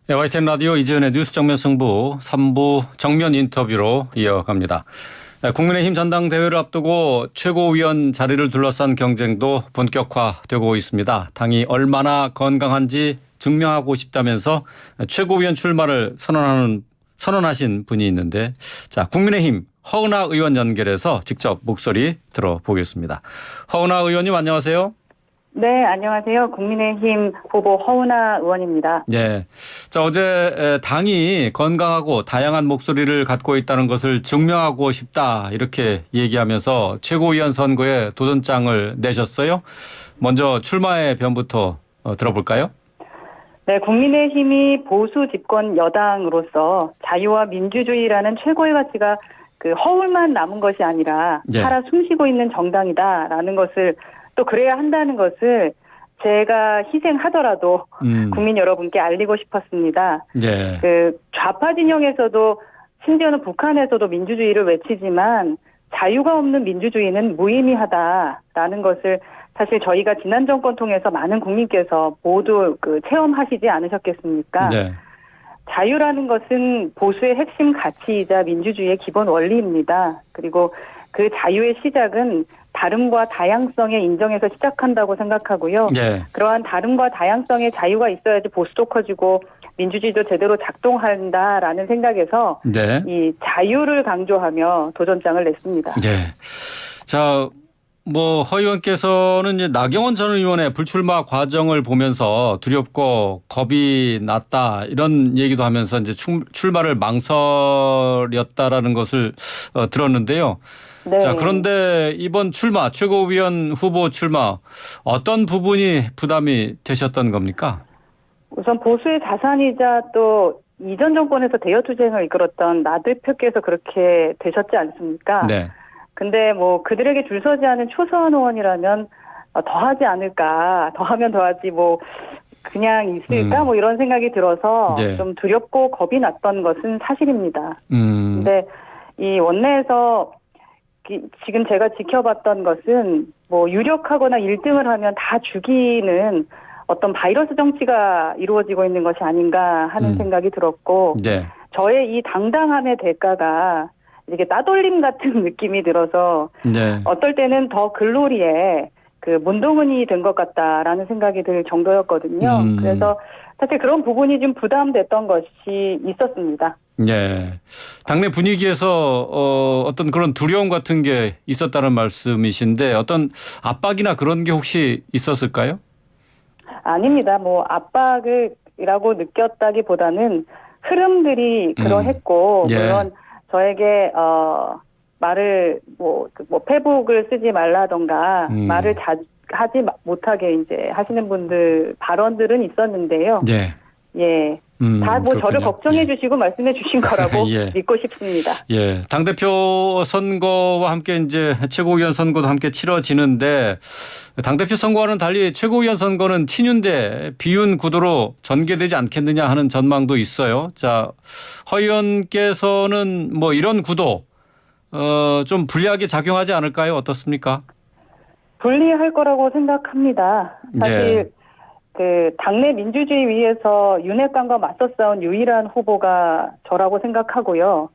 네, YTN 라디오 이재현의 뉴스 정면 승부 3부 정면 인터뷰로 이어갑니다. 네, 국민의힘 전당대회를 앞두고 최고위원 자리를 둘러싼 경쟁도 본격화되고 있습니다. 당이 얼마나 건강한지 증명하고 싶다면서 최고위원 출마를 선언하신 분이 있는데, 자, 국민의힘 허은하 의원 연결해서 직접 목소리 들어보겠습니다. 허은하 의원님 안녕하세요. 네, 안녕하세요. 국민의힘 후보 허은하 의원입니다. 네. 자, 어제 당이 건강하고 다양한 목소리를 갖고 있다는 것을 증명하고 싶다 이렇게 얘기하면서 최고위원 선거에 도전장을 내셨어요. 먼저 출마의 변부터 들어볼까요? 네, 국민의힘이 보수 집권 여당으로서 자유와 민주주의라는 최고의 가치가 허울만 남은 것이 아니라 네. 살아 숨쉬고 있는 정당이다라는 것을 또 그래야 한다는 것을 제가 희생하더라도 국민 여러분께 알리고 싶었습니다. 네. 좌파 진영에서도 심지어는 북한에서도 민주주의를 외치지만 자유가 없는 민주주의는 무의미하다라는 것을 사실 저희가 지난 정권 통해서 많은 국민께서 모두 체험하시지 않으셨겠습니까? 네. 자유라는 것은 보수의 핵심 가치이자 민주주의의 기본 원리입니다. 그리고 그 자유의 시작은 다름과 다양성의 인정에서 시작한다고 생각하고요. 네. 그러한 다름과 다양성의 자유가 있어야지 보수도 커지고 민주주의도 제대로 작동한다라는 생각에서 네. 이 자유를 강조하며 도전장을 냈습니다. 네. 자, 허 의원께서는 이제 나경원 전 의원의 불출마 과정을 보면서 두렵고 겁이 났다 이런 얘기도 하면서 이제 출마를 망설였다라는 것을 들었는데요. 네. 자, 그런데 이번 출마, 최고위원 후보 출마 어떤 부분이 부담이 되셨던 겁니까? 우선 보수의 자산이자 또 이전 정권에서 대여투쟁을 이끌었던 나 대표께서 그렇게 되셨지 않습니까? 네. 근데 그들에게 줄 서지 않은 초선 의원이라면 더 하지 않을까, 더 하면 더 하지 그냥 있을까 이런 생각이 들어서 네. 좀 두렵고 겁이 났던 것은 사실입니다. 근데 이 원내에서 지금 제가 지켜봤던 것은 유력하거나 1등을 하면 다 죽이는 어떤 바이러스 정치가 이루어지고 있는 것이 아닌가 하는 생각이 들었고, 네. 저의 이 당당함의 대가가 이게 따돌림 같은 느낌이 들어서 네. 어떨 때는 더 글로리에 문동은이 된 것 같다라는 생각이 들 정도였거든요. 그래서 사실 그런 부분이 좀 부담됐던 것이 있었습니다. 네. 당내 분위기에서 어떤 그런 두려움 같은 게 있었다는 말씀이신데 어떤 압박이나 그런 게 혹시 있었을까요? 아닙니다. 압박이라고 느꼈다기보다는 흐름들이 그러했고, 예. 물론 저에게 말을 페북을 쓰지 말라던가 말을 하지 못하게 이제 하시는 분들 발언들은 있었는데요. 네. 예. 다 저를 그렇군요. 걱정해 주시고 말씀해 주신 거라고 예. 믿고 싶습니다. 예. 당대표 선거와 함께 이제 최고위원 선거도 함께 치러지는데 당대표 선거와는 달리 최고위원 선거는 친윤 대 비윤 구도로 전개되지 않겠느냐 하는 전망도 있어요. 자, 허 의원께서는 이런 구도 좀 불리하게 작용하지 않을까요? 어떻습니까? 불리할 거라고 생각합니다. 사실 당내 민주주의 위에서 윤핵관과 맞서 싸운 유일한 후보가 저라고 생각하고요.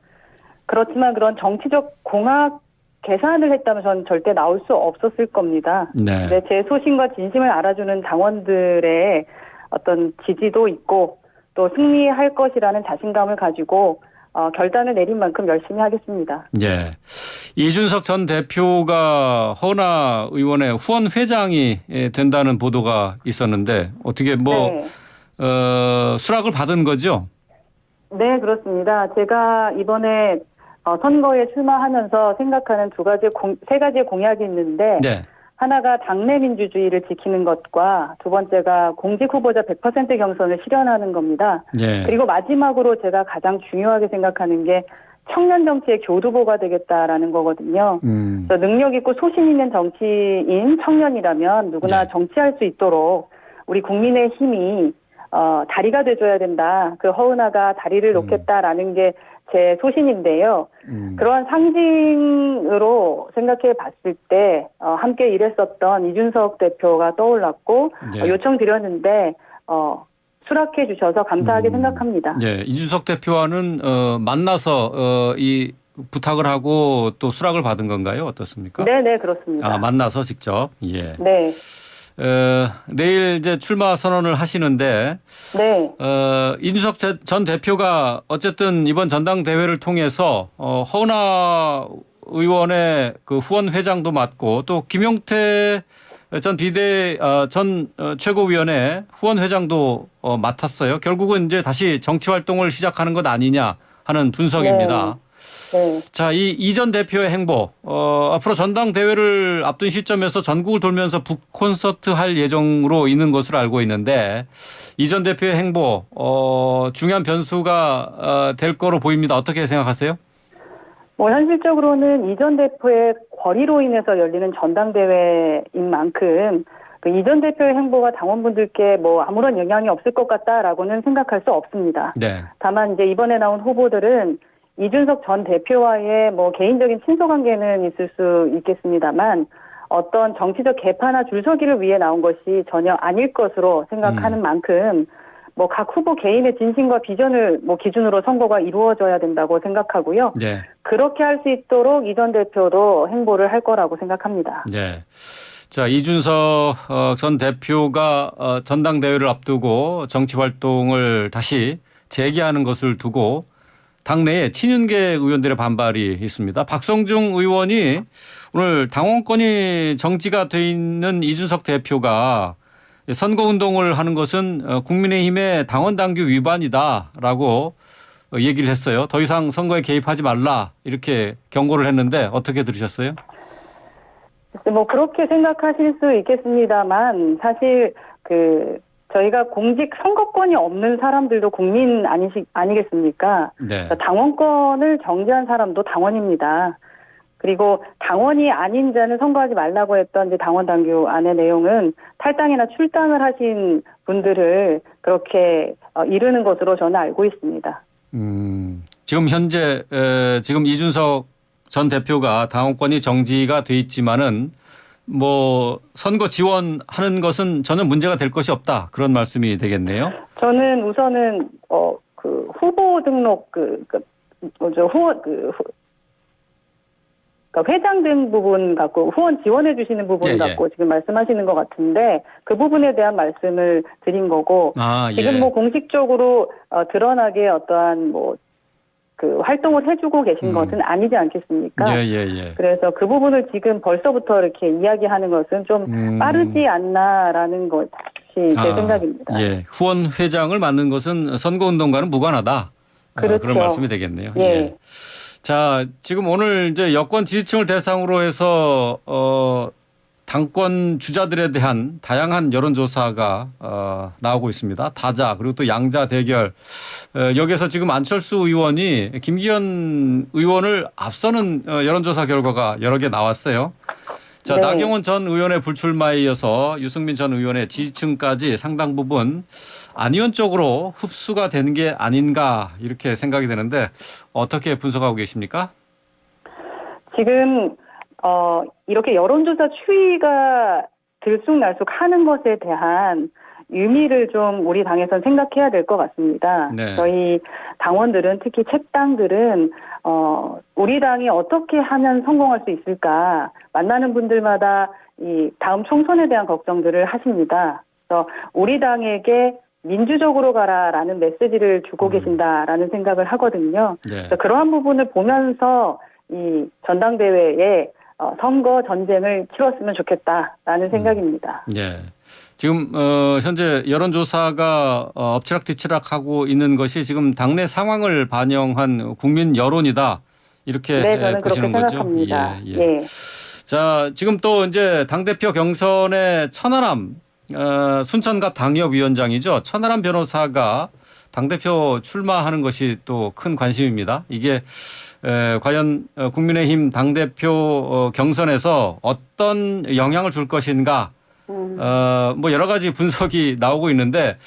그렇지만 그런 정치적 공학 계산을 했다면 저는 절대 나올 수 없었을 겁니다. 네. 근데 제 소신과 진심을 알아주는 당원들의 어떤 지지도 있고 또 승리할 것이라는 자신감을 가지고 결단을 내린 만큼 열심히 하겠습니다. 예. 이준석 전 대표가 허은하 의원의 후원 회장이 된다는 보도가 있었는데 어떻게 네. 수락을 받은 거죠? 네, 그렇습니다. 제가 이번에 선거에 출마하면서 생각하는 세 가지의 공약이 있는데 네. 하나가 당내 민주주의를 지키는 것과 두 번째가 공직 후보자 100% 경선을 실현하는 겁니다. 예. 그리고 마지막으로 제가 가장 중요하게 생각하는 게 청년 정치의 교두보가 되겠다라는 거거든요. 그래서 능력 있고 소신 있는 정치인 청년이라면 누구나 네. 정치할 수 있도록 우리 국민의 힘이 다리가 돼줘야 된다. 허은하가 다리를 놓겠다라는 게 제 소신인데요. 그러한 상징으로 생각해 봤을 때 함께 일했었던 이준석 대표가 떠올랐고 네. 요청드렸는데 수락해 주셔서 감사하게 생각합니다. 예, 이준석 대표와는 만나서 이 부탁을 하고 또 수락을 받은 건가요? 어떻습니까? 네, 그렇습니다. 아, 만나서 직접. 예. 네. 내일 이제 출마 선언을 하시는데 네. 이준석 전 대표가 어쨌든 이번 전당대회를 통해서 허은하 의원의 그 후원 회장도 맡고 또 김용태 전 최고위원회 후원 회장도 맡았어요. 결국은 이제 다시 정치 활동을 시작하는 것 아니냐 하는 분석입니다. 네. 자, 이 전 대표의 행보, 앞으로 전당대회를 앞둔 시점에서 전국을 돌면서 북 콘서트 할 예정으로 있는 것으로 알고 있는데 이 전 대표의 행보, 중요한 변수가 될 거로 보입니다. 어떻게 생각하세요? 뭐 현실적으로는 이 전 대표의 거리로 인해서 열리는 전당대회인 만큼 그 이 전 대표의 행보가 당원분들께 뭐 아무런 영향이 없을 것 같다라고는 생각할 수 없습니다. 네. 다만 이제 이번에 나온 후보들은 이준석 전 대표와의 뭐 개인적인 친소 관계는 있을 수 있겠습니다만 어떤 정치적 개파나 줄서기를 위해 나온 것이 전혀 아닐 것으로 생각하는 만큼 뭐 각 후보 개인의 진심과 비전을 뭐 기준으로 선거가 이루어져야 된다고 생각하고요. 네. 그렇게 할 수 있도록 이 전 대표도 행보를 할 거라고 생각합니다. 네. 자, 이준석 전 대표가 전당대회를 앞두고 정치 활동을 다시 재개하는 것을 두고 당내에 친윤계 의원들의 반발이 있습니다. 박성중 의원이 오늘 당원권이 정지가 돼 있는 이준석 대표가 선거운동을 하는 것은 국민의힘의 당원당규 위반이다라고 얘기를 했어요. 더 이상 선거에 개입하지 말라 이렇게 경고를 했는데 어떻게 들으셨어요? 뭐 그렇게 생각하실 수 있겠습니다만 사실 저희가 공직 선거권이 없는 사람들도 국민 아니겠습니까? 네. 당원권을 정지한 사람도 당원입니다. 그리고 당원이 아닌 자는 선거하지 말라고 했던 이제 당원당규 안의 내용은 탈당이나 출당을 하신 분들을 그렇게 이르는 것으로 저는 알고 있습니다. 지금 현재 지금 이준석 전 대표가 당원권이 정지가 돼 있지만은 뭐 선거 지원하는 것은 전혀 문제가 될 것이 없다 그런 말씀이 되겠네요. 저는 우선은 후보 등록 그러니까 회장 등 부분 갖고 후원 지원해 주시는 부분 갖고 지금 말씀하시는 것 같은데 그 부분에 대한 말씀을 드린 거고 지금 뭐 공식적으로 드러나게 어떠한 활동을 해주고 계신 것은 아니지 않겠습니까? 그래서 그 부분을 지금 벌써부터 이렇게 이야기하는 것은 좀 빠르지 않나라는 것이 제 생각입니다. 후원 회장을 맡는 것은 선거운동과는 무관하다. 그렇죠. 그런 말씀이 되겠네요. 자, 지금 오늘 이제 여권 지지층을 대상으로 해서 당권 주자들에 대한 다양한 여론조사가 나오고 있습니다. 다자 그리고 또 양자 대결. 여기에서 지금 안철수 의원이 김기현 의원을 앞서는 여론조사 결과가 여러 개 나왔어요. 자, 네. 나경원 전 의원의 불출마에 이어서 유승민 전 의원의 지지층까지 상당 부분 안 의원 쪽으로 흡수가 되는 게 아닌가 이렇게 생각이 되는데 어떻게 분석하고 계십니까? 지금 이렇게 여론조사 추이가 들쑥날쑥하는 것에 대한 의미를 좀 우리 당에서는 생각해야 될 것 같습니다. 네. 저희 당원들은 특히 책당들은 우리 당이 어떻게 하면 성공할 수 있을까 만나는 분들마다 이 다음 총선에 대한 걱정들을 하십니다. 그래서 우리 당에게 민주적으로 가라라는 메시지를 주고 계신다라는 생각을 하거든요. 그래서 그러한 부분을 보면서 이 전당대회에 선거 전쟁을 치렀으면 좋겠다라는 생각입니다. 지금 현재 여론조사가 엎치락뒤치락하고 있는 것이 지금 당내 상황을 반영한 국민 여론이다 이렇게 저는 보시는 그렇게 거죠? 생각합니다. 자, 지금 또 이제 당대표 경선에 천하람 순천갑 당협위원장이죠. 천하람 변호사가 당대표 출마하는 것이 또 큰 관심입니다. 이게 과연 국민의힘 당대표 경선에서 어떤 영향을 줄 것인가 뭐 여러 가지 분석이 나오고 있는데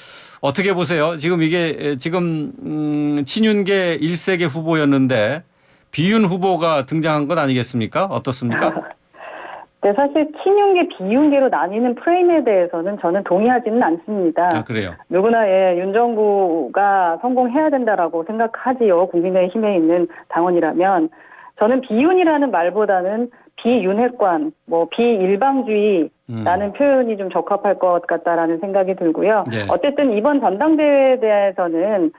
어떻게 보세요? 지금 이게 지금 친윤계 1세계 후보였는데 비윤 후보가 등장한 것 아니겠습니까? 어떻습니까? 네, 사실 친윤계, 비윤계로 나뉘는 프레임에 대해서는 저는 동의하지는 않습니다. 아, 그래요? 누구나 윤 정부가 성공해야 된다라고 생각하지요. 국민의힘에 있는 당원이라면. 저는 비윤이라는 말보다는 비윤핵관, 비일방주의라는 표현이 좀 적합할 것 같다라는 생각이 들고요. 네. 어쨌든 이번 전당대회에 대해서는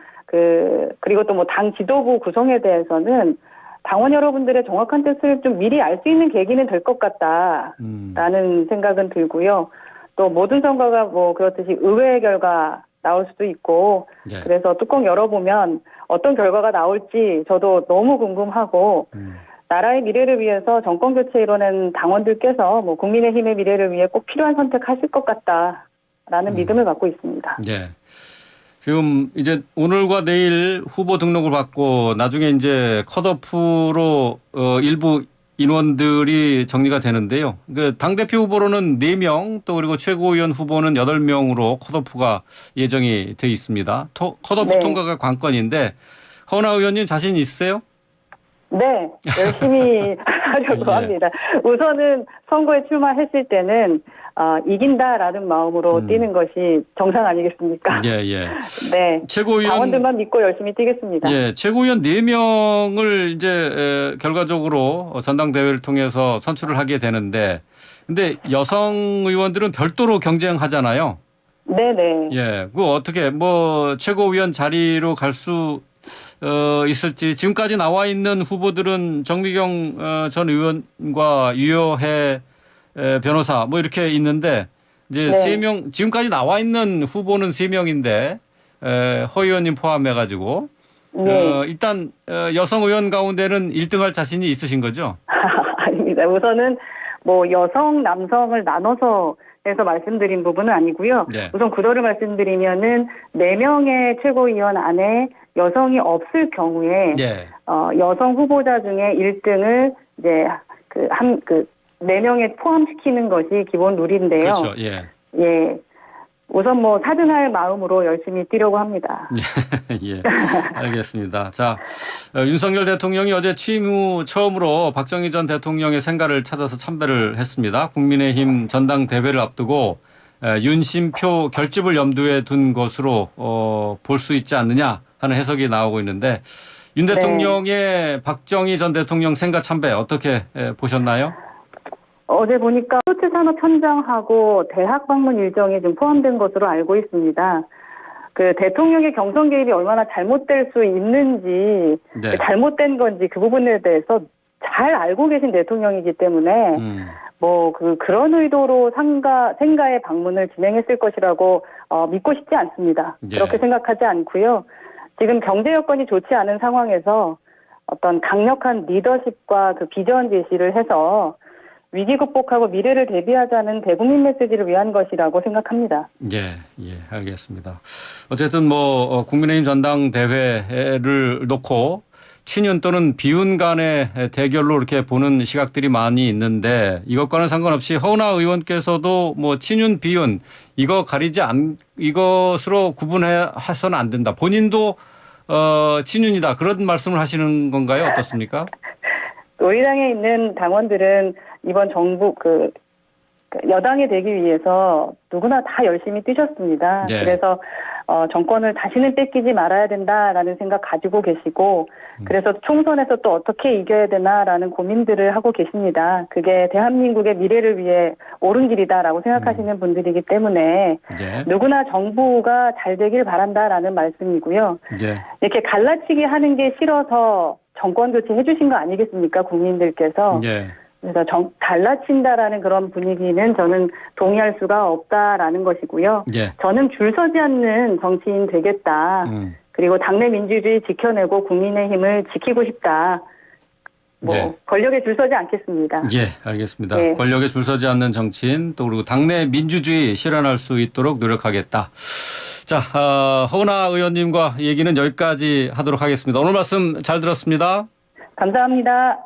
그리고 또 당 지도부 구성에 대해서는 당원 여러분들의 정확한 뜻을 좀 미리 알 수 있는 계기는 될 것 같다라는 생각은 들고요. 또 모든 선거가 그렇듯이 의외의 결과 나올 수도 있고 네. 그래서 뚜껑 열어보면 어떤 결과가 나올지 저도 너무 궁금하고 나라의 미래를 위해서 정권 교체 이뤄낸 당원들께서 국민의힘의 미래를 위해 꼭 필요한 선택하실 것 같다라는 믿음을 갖고 있습니다. 네. 지금 이제 오늘과 내일 후보 등록을 받고 나중에 이제 컷오프로 일부 인원들이 정리가 되는데요. 그 당대표 후보로는 4명 또 그리고 최고위원 후보는 8명으로 컷오프가 예정이 돼 있습니다. 컷오프 네. 통과가 관건인데 허은하 의원님 자신 있으세요? 네, 열심히 하려고 예. 합니다. 우선은 선거에 출마했을 때는 이긴다라는 마음으로 뛰는 것이 정상 아니겠습니까? 예, 예. 네, 최고위원 당원들만 믿고 열심히 뛰겠습니다. 예, 최고위원 4명을 이제 결과적으로 전당대회를 통해서 선출을 하게 되는데 근데 여성 의원들은 별도로 경쟁하잖아요. 네네. 예, 그 어떻게 최고위원 자리로 갈 수 있을지 지금까지 나와 있는 후보들은 정미경 전 의원과 유효해 변호사 이렇게 있는데 이제 네. 3명 지금까지 나와 있는 후보는 3명인데 허 의원님 포함해가지고 네. 일단 여성 의원 가운데는 1등할 자신이 있으신 거죠? 아닙니다. 우선은 여성, 남성을 나눠서 해서 말씀드린 부분은 아니고요. 네. 우선 구도를 말씀드리면은 4명의 최고위원 안에 여성이 없을 경우에 네. 여성 후보자 중에 1등을 이제 4명에 포함시키는 것이 기본 룰인데요. 그렇죠. 예. 예. 우선 4등할 마음으로 열심히 뛰려고 합니다. 예, 알겠습니다. 자, 윤석열 대통령이 어제 취임 후 처음으로 박정희 전 대통령의 생가를 찾아서 참배를 했습니다. 국민의힘 전당대회를 앞두고 윤심표 결집을 염두에 둔 것으로 볼 수 있지 않느냐 하는 해석이 나오고 있는데 윤 대통령의 박정희 전 대통령 생가 참배 어떻게 보셨나요? 어제 보니까 스포츠 산업 현장하고 대학 방문 일정이 좀 포함된 것으로 알고 있습니다. 대통령의 경선 개입이 얼마나 잘못될 수 있는지, 네. 잘못된 건지 그 부분에 대해서 잘 알고 계신 대통령이기 때문에 그런 의도로 생가의 방문을 진행했을 것이라고 믿고 싶지 않습니다. 예. 그렇게 생각하지 않고요. 지금 경제 여건이 좋지 않은 상황에서 어떤 강력한 리더십과 비전 제시를 해서 위기 극복하고 미래를 대비하자는 대국민 메시지를 위한 것이라고 생각합니다. 예, 알겠습니다. 어쨌든 국민의힘 전당대회를 놓고 친윤 또는 비윤 간의 대결로 이렇게 보는 시각들이 많이 있는데 이것과는 상관없이 허은하 의원께서도 친윤 비윤 이것으로 구분해서는 안 된다. 본인도 친윤이다 그런 말씀을 하시는 건가요? 어떻습니까? 우리 당에 있는 당원들은 이번 정부 여당이 되기 위해서 누구나 다 열심히 뛰셨습니다. 네. 그래서 정권을 다시는 뺏기지 말아야 된다라는 생각 가지고 계시고 그래서 총선에서 또 어떻게 이겨야 되나라는 고민들을 하고 계십니다. 그게 대한민국의 미래를 위해 옳은 길이다라고 생각하시는 분들이기 때문에 네. 누구나 정부가 잘 되길 바란다라는 말씀이고요. 네. 이렇게 갈라치기 하는 게 싫어서 정권 교체 해주신 거 아니겠습니까? 국민들께서. 네. 그래서 갈라친다라는 그런 분위기는 저는 동의할 수가 없다라는 것이고요. 예. 저는 줄 서지 않는 정치인 되겠다. 그리고 당내 민주주의 지켜내고 국민의힘을 지키고 싶다. 네. 권력에 줄 서지 않겠습니다. 예, 알겠습니다. 네. 권력에 줄 서지 않는 정치인 또 그리고 당내 민주주의 실현할 수 있도록 노력하겠다. 자, 허은하 의원님과 얘기는 여기까지 하도록 하겠습니다. 오늘 말씀 잘 들었습니다. 감사합니다.